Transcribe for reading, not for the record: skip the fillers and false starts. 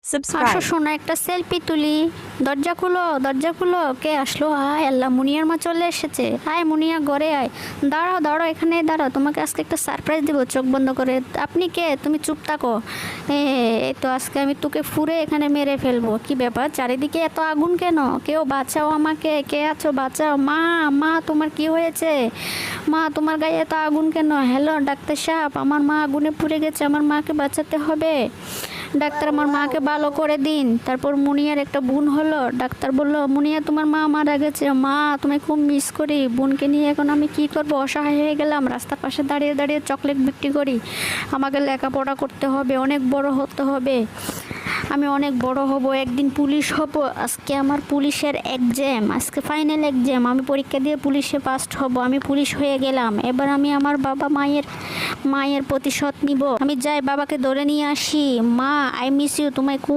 আসো subscribe, শোনা, একটা সেলফি তুলি। দরজা খুলো, দরজা খুলো। কে আসলো? হায় আল্লাহ, মুনিয়ার মা চলে এসেছে। হায় মুনিয়া, ঘরে আয়। দাঁড়াও দাঁড়াও, এখানে দাঁড়াও, তোমাকে আজকে একটা সারপ্রাইজ দেবো, চোখ বন্ধ করে। আপনি কে? তুমি চুপ থাকো। এই তো আজকে আমি তোকে ফুরে এখানে মেরে ফেলবো। কি ব্যাপার, চারিদিকে এত আগুন কেন? কেউ বাঁচাও আমাকে, কে আছো বাঁচাও। মা, মা তোমার কি হয়েছে? মা তোমার গায়ে এত আগুন কেন? হ্যালো ডাক্তার সাহেব, আমার মা আগুনে পুড়ে গেছে, আমার মাকে বাঁচাতে হবে। ডাক্তার, আমার মাকে ভালো করে দিন। তারপর মুনিয়ার একটা বোন হলো, ডাক্তার বলল, মুনিয়া তোমার মা মারা গেছে। মা তুমি খুব মিস করি। বোনকে নিয়ে এখন আমি কি করব, অসহায় হয়ে গেলাম। রাস্তার পাশে দাঁড়িয়ে দাঁড়িয়ে চকলেট বিক্রি করি। আমাকে লেখাপড়া করতে হবে, অনেক বড় হতে হবে। আমি অনেক বড় হব, একদিন পুলিশ হব। আজকে আমার পুলিশের এক্সাম, আজকে ফাইনাল এক্সাম। আমি পরীক্ষা দিয়ে পুলিশে পাস্ট হব। আমি পুলিশ হয়ে গেলাম। এবার আমি আমার বাবা মায়ের প্রতিশোধ নিব। আমি যাই, বাবাকে ধরে নিয়ে আসি। মা, আই মিস ইউ, তোমায় খুব